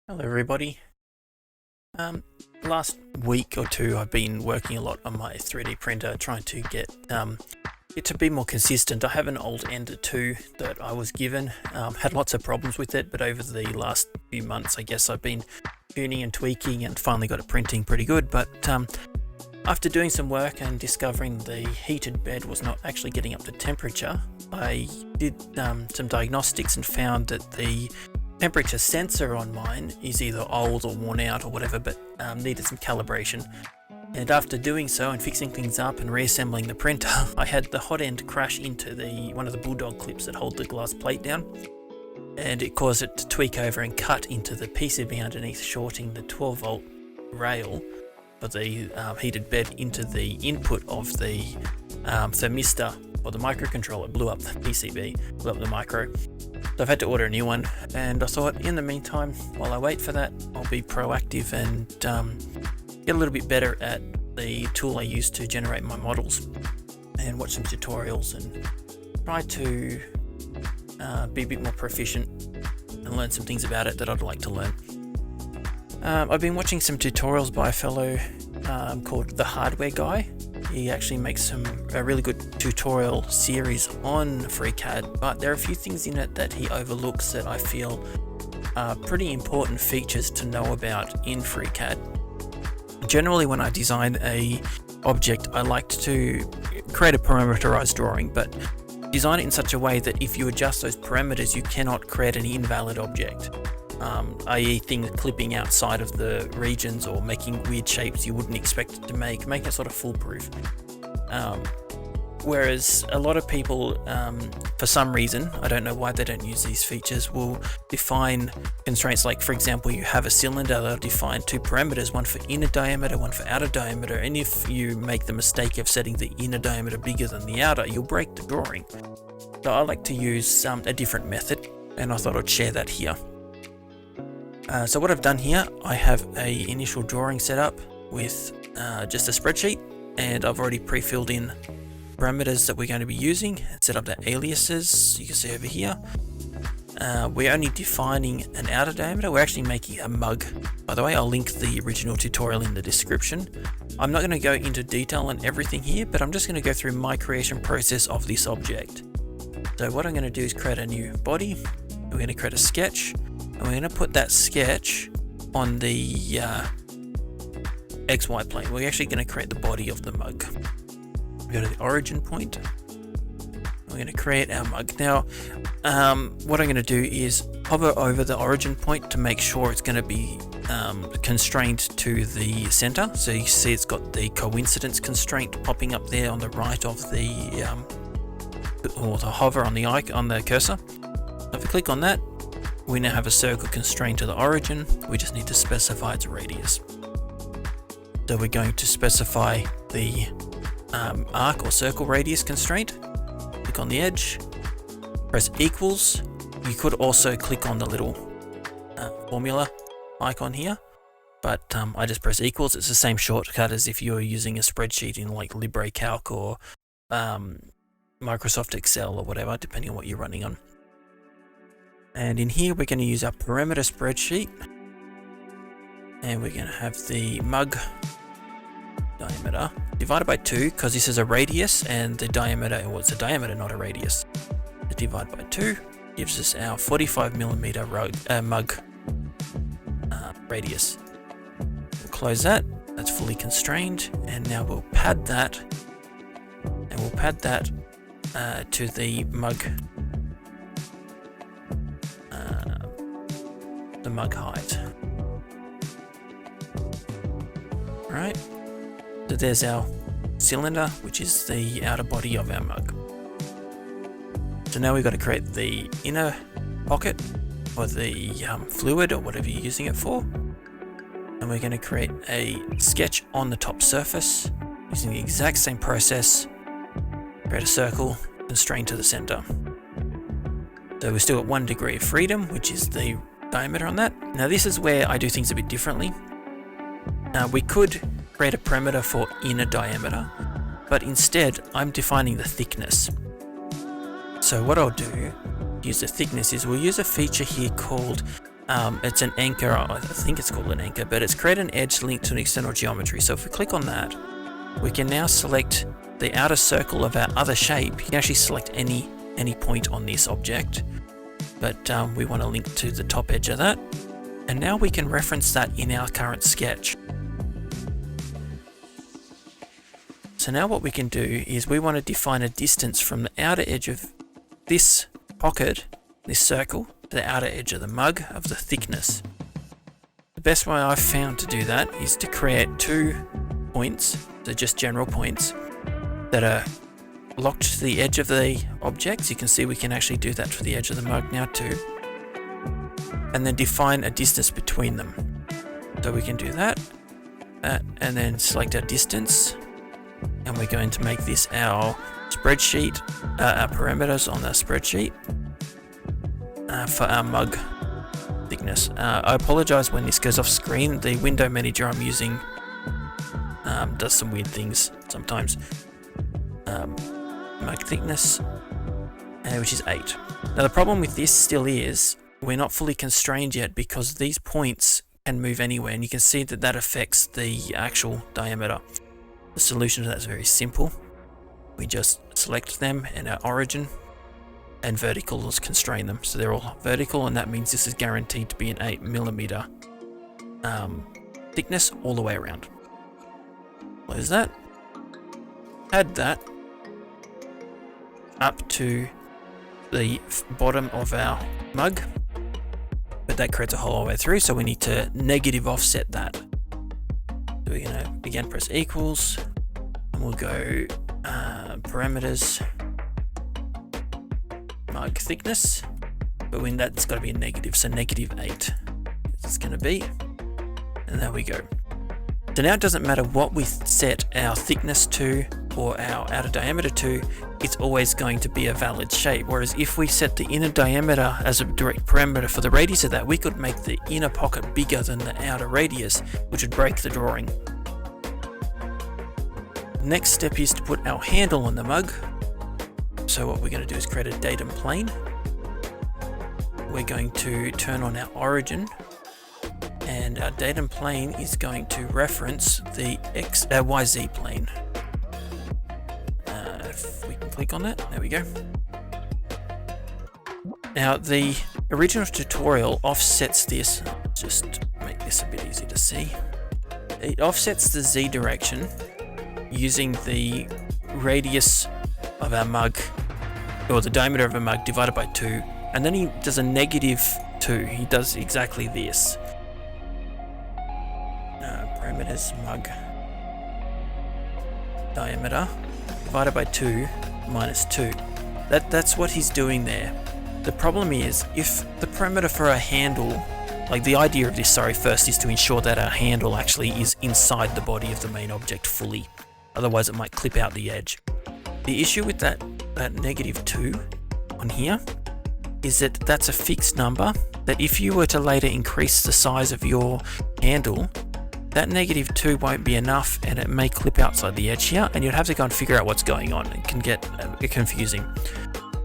Hello everybody. Last week or two I've been working a lot on my 3D printer trying to get it to be more consistent. I have an old Ender 2 that I was given, had lots of problems with it, but over the last few months I guess I've been tuning and tweaking and finally got it printing pretty good. But after doing some work and discovering the heated bed was not actually getting up to temperature, I did some diagnostics and found that the temperature sensor on mine is either old or worn out or whatever, but needed some calibration. And after doing so and fixing things up and reassembling the printer, I had the hot end crash into one of the bulldog clips that hold the glass plate down, and it caused it to tweak over and cut into the PCB underneath, shorting the 12-volt rail for the heated bed into the input of the thermistor or the microcontroller. Blew up the PCB, blew up the micro. So I've had to order a new one, and I thought in the meantime, while I wait for that, I'll be proactive and get a little bit better at the tool I use to generate my models and watch some tutorials and try to be a bit more proficient and learn some things about it that I'd like to learn. I've been watching some tutorials by a fellow called The Hardware Guy. He actually makes a really good tutorial series on FreeCAD, but there are a few things in it that he overlooks that I feel are pretty important features to know about in FreeCAD. Generally, when I design a object, I like to create a parameterized drawing, but design it in such a way that if you adjust those parameters, you cannot create an invalid object. I.e. things clipping outside of the regions or making weird shapes you wouldn't expect it to make it sort of foolproof. Whereas a lot of people, for some reason, I don't know why they don't use these features, will define constraints like, for example, you have a cylinder, they'll define two parameters, one for inner diameter, one for outer diameter, and if you make the mistake of setting the inner diameter bigger than the outer, you'll break the drawing. So I like to use a different method, and I thought I'd share that here. So what I've done here, I have a initial drawing set up with just a spreadsheet, and I've already pre-filled in parameters that we're going to be using and set up the aliases. You can see over here. We're only defining an outer diameter. We're actually making a mug. By the way, I'll link the original tutorial in the description. I'm not going to go into detail on everything here, but I'm just going to go through my creation process of this object. So what I'm going to do is create a new body. We're going to create a sketch. And we're going to put that sketch on the XY plane. We're actually going to create the body of the mug. We go to the origin point. We're going to create our mug. Now, what I'm going to do is hover over the origin point to make sure it's going to be constrained to the center. So you see it's got the coincidence constraint popping up there on the right of the or the hover on the icon on the cursor. So if we click on that, we now have a circle constrained to the origin. We just need to specify its radius. So we're going to specify the arc or circle radius constraint. Click on the edge, press equals. You could also click on the little formula icon here, but I just press equals. It's the same shortcut as if you were using a spreadsheet in like LibreCalc or Microsoft Excel or whatever, depending on what you're running on. And in here, we're going to use our parameter spreadsheet, and we're going to have the mug diameter divided by 2, because this is a radius, and the diameter, well, it's a diameter, not a radius. So divide by 2 gives us our 45mm mug radius. We'll close that. That's fully constrained, and now we'll pad that, and we'll pad that to the mug. The mug height. Alright, so there's our cylinder, which is the outer body of our mug. So now we've got to create the inner pocket or the fluid or whatever you're using it for, and we're going to create a sketch on the top surface using the exact same process. Create a circle constrained to the center. So we're still at 1 degree of freedom, which is the diameter on that. Now this is where I do things a bit differently. We could create a parameter for inner diameter, but instead I'm defining the thickness. So what I'll do to use the thickness is we'll use a feature here called It's an anchor, I think it's called an anchor, but it's create an edge linked to an external geometry. So if we click on that, we can now select the outer circle of our other shape. You can actually select any point on this object, but we want to link to the top edge of that. And now we can reference that in our current sketch. So now what we can do is we want to define a distance from the outer edge of this pocket, this circle, to the outer edge of the mug of the thickness. The best way I've found to do that is to create 2 points, so just general points, that are locked to the edge of the objects. You can see we can actually do that for the edge of the mug now too. And then define a distance between them. So we can do that, and then select our distance. And we're going to make this our spreadsheet, our parameters on the spreadsheet for our mug thickness. I apologize when this goes off screen. The window manager I'm using does some weird things sometimes. Mug thickness, which is 8. Now the problem with this still is we're not fully constrained yet because these points can move anywhere, and you can see that that affects the actual diameter. The solution to that is very simple. We just select them and our origin, and verticals constrain them. So they're all vertical, and that means this is guaranteed to be an 8mm thickness all the way around. Close that. Add that up to the bottom of our mug, but that creates a hole all the way through, so we need to negative offset that. So we're going to again press equals, and we'll go parameters, mug thickness, but when that's got to be a negative, so -8 it's going to be, and there we go. So now it doesn't matter what we set our thickness to or our outer diameter to, it's always going to be a valid shape. Whereas if we set the inner diameter as a direct parameter for the radius of that, we could make the inner pocket bigger than the outer radius, which would break the drawing. Next step is to put our handle on the mug. So what we're going to do is create a datum plane. We're going to turn on our origin, and our datum plane is going to reference the YZ plane. If we can click on that, there we go. Now the original tutorial offsets this, just make this a bit easy to see. It offsets the Z direction using the radius of our mug, or the diameter of a mug divided by 2, and then he does a -2. He does exactly this. Parameters mug diameter divided by 2 minus 2. That's what he's doing there. The problem is, if the parameter for our handle, like the idea of this, first is to ensure that our handle actually is inside the body of the main object fully. Otherwise it might clip out the edge. The issue with that -2 on here is that that's a fixed number, that if you were to later increase the size of your handle, that -2 won't be enough, and it may clip outside the edge here, and you'd have to go and figure out what's going on. It can get confusing.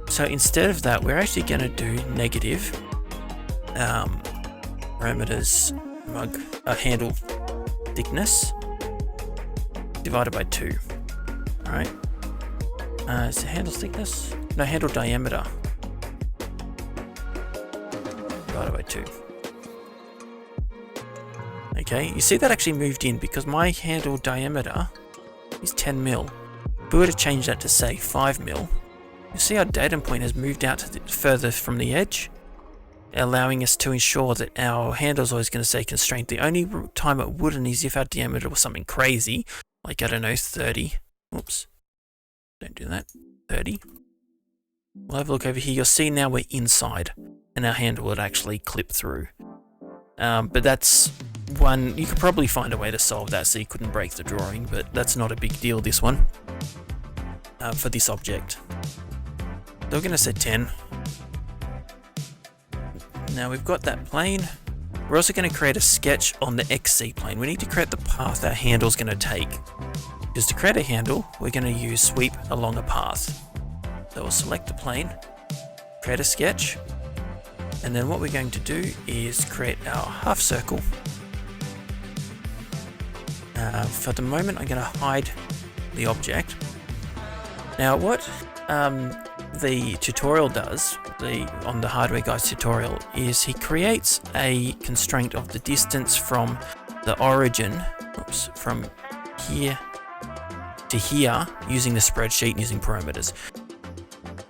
So instead of that, we're actually going to do negative parameters mug handle thickness divided by 2. All right. Is it handle thickness? No, handle diameter divided by 2. Okay, you see that actually moved in because my handle diameter is 10mm. If we were to change that to say 5mm, you see our datum point has moved out to further from the edge, allowing us to ensure that our handle is always going to stay constrained. The only time it wouldn't is if our diameter was something crazy, like, I don't know, 30. Oops, don't do that. 30. We'll have a look over here. You'll see now we're inside, and our handle would actually clip through. But that's one, you could probably find a way to solve that so you couldn't break the drawing, but that's not a big deal, this one, for this object. So we're going to say 10. Now we've got that plane. We're also going to create a sketch on the XZ plane. We need to create the path our handle's going to take. Because to create a handle, we're going to use sweep along a path. So we'll select the plane, create a sketch, And then what we're going to do is create our half circle. For the moment, I'm going to hide the object. Now, what the tutorial does, on the Hardware Guy's tutorial, is he creates a constraint of the distance from the origin, from here to here, using the spreadsheet and using parameters.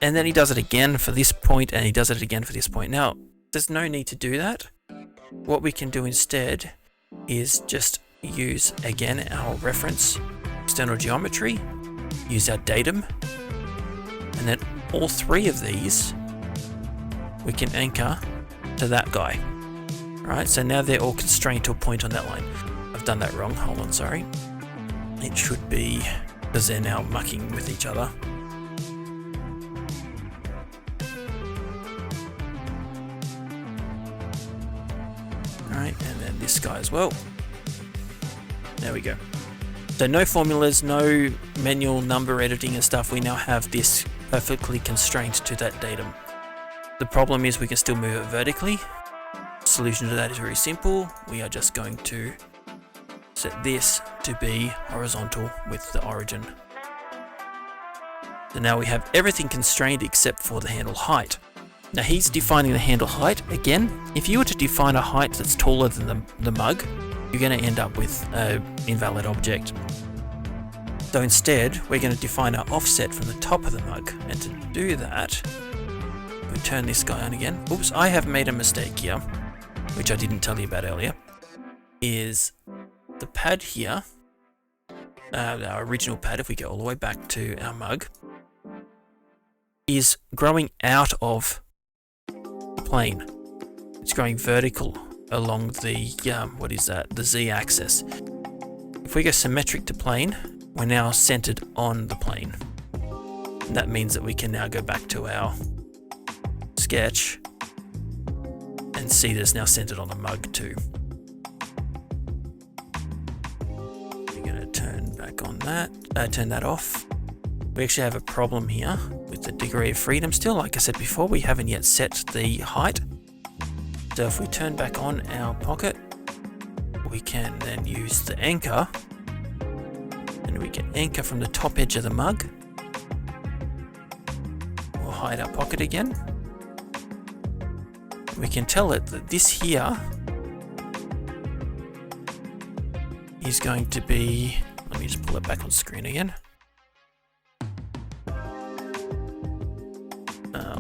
And then he does it again for this point, and he does it again for this point. Now, there's no need to do that. What we can do instead is just use, again, our reference, external geometry, use our datum, and then all three of these we can anchor to that guy. Right, so now they're all constrained to a point on that line. I've done that wrong, hold on, sorry. It should be, because they're now mucking with each other. Alright, and then this guy as well. There we go. So no formulas, no manual number editing and stuff. We now have this perfectly constrained to that datum. The problem is we can still move it vertically. Solution to that is very simple. We are just going to set this to be horizontal with the origin. So now we have everything constrained except for the handle height. Now he's defining the handle height. Again, if you were to define a height that's taller than the mug, you're going to end up with an invalid object. So instead, we're going to define our offset from the top of the mug. And to do that, we turn this guy on again. Oops, I have made a mistake here, which I didn't tell you about earlier, is the pad here, our original pad, if we go all the way back to our mug, is growing out of the plane. It's growing vertical along the, the z-axis. If we go symmetric to plane, we're now centered on the plane. And that means that we can now go back to our sketch and see that it's now centered on the mug too. We're going to turn back on that, turn that off. We actually have a problem here with the degree of freedom still. Like I said before, we haven't yet set the height. So if we turn back on our pocket, we can then use the anchor, and we can anchor from the top edge of the mug. We'll hide our pocket again. We can tell it that this here is going to be, let me just pull it back on screen again.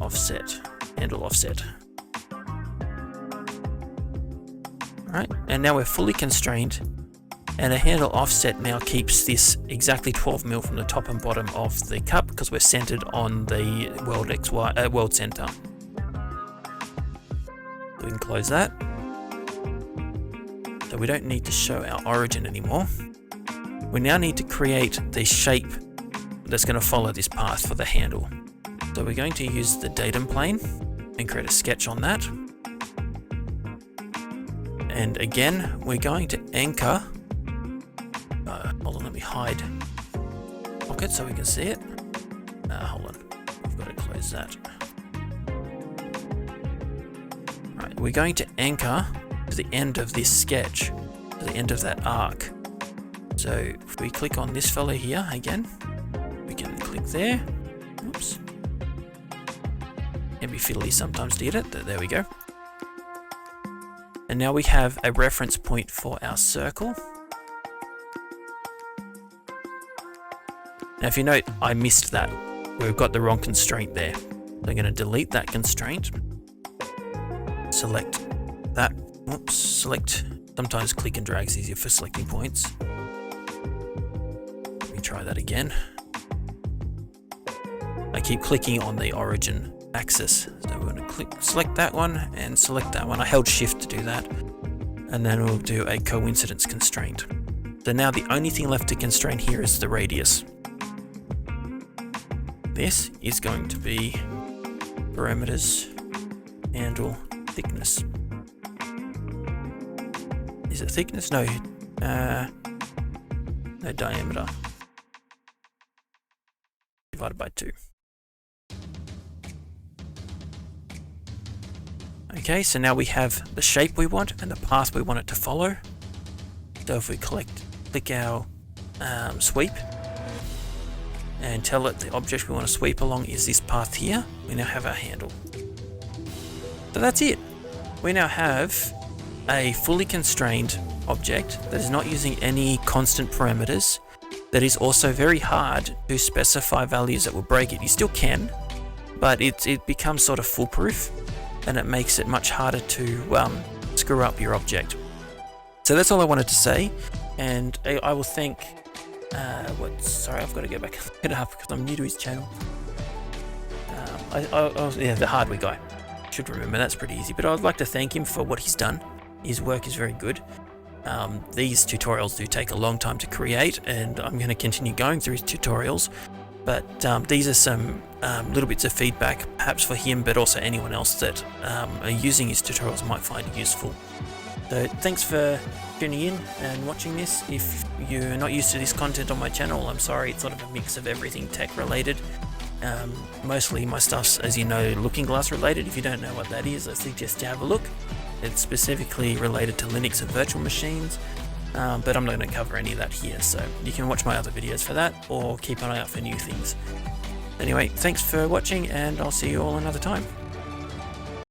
Offset, handle offset. Right, and now we're fully constrained, and a handle offset now keeps this exactly 12 mil from the top and bottom of the cup because we're centered on the world center. So we can close that. So we don't need to show our origin anymore. We now need to create the shape that's going to follow this path for the handle. So we're going to use the datum plane and create a sketch on that. And again, we're going to anchor. Hold on, let me hide pocket so we can see it. Hold on, we've got to close that. Right, we're going to anchor to the end of this sketch, to the end of that arc. So if we click on this fellow here again, we can click there. Oops. Can be fiddly sometimes to get it. There we go. And now we have a reference point for our circle. Now if you note, I missed that. We've got the wrong constraint there. So I'm going to delete that constraint. Select that. Oops, select. Sometimes click and drag is easier for selecting points. Let me try that again. I keep clicking on the origin axis. So we're going to select that one and select that one. I held shift to do that. And then we'll do a coincidence constraint. So now the only thing left to constrain here is the radius. This is going to be parameters, handle, thickness. Is it thickness? No. No, diameter. Divided by 2. Okay, so now we have the shape we want and the path we want it to follow. So if we click our sweep and tell it the object we want to sweep along is this path here, we now have our handle. So that's it. We now have a fully constrained object that is not using any constant parameters, that is also very hard to specify values that will break it. You still can, but it becomes sort of foolproof, and it makes it much harder to screw up your object. So that's all I wanted to say, and I will thank sorry, I've got to go back and look it up because I'm new to his channel. Yeah, the hardware guy. Should remember, that's pretty easy, but I'd like to thank him for what he's done. His work is very good. These tutorials do take a long time to create, and I'm going to continue going through his tutorials, but these are some little bits of feedback, perhaps for him, but also anyone else that are using his tutorials might find it useful. So thanks for tuning in and watching this. If you're not used to this content on my channel, I'm sorry, it's sort of a mix of everything tech related. Mostly my stuff's, as you know, Looking Glass related. If you don't know what that is, I suggest you have a look. It's specifically related to Linux and virtual machines, but I'm not going to cover any of that here, so you can watch my other videos for that, or keep an eye out for new things. Anyway, thanks for watching, and I'll see you all another time.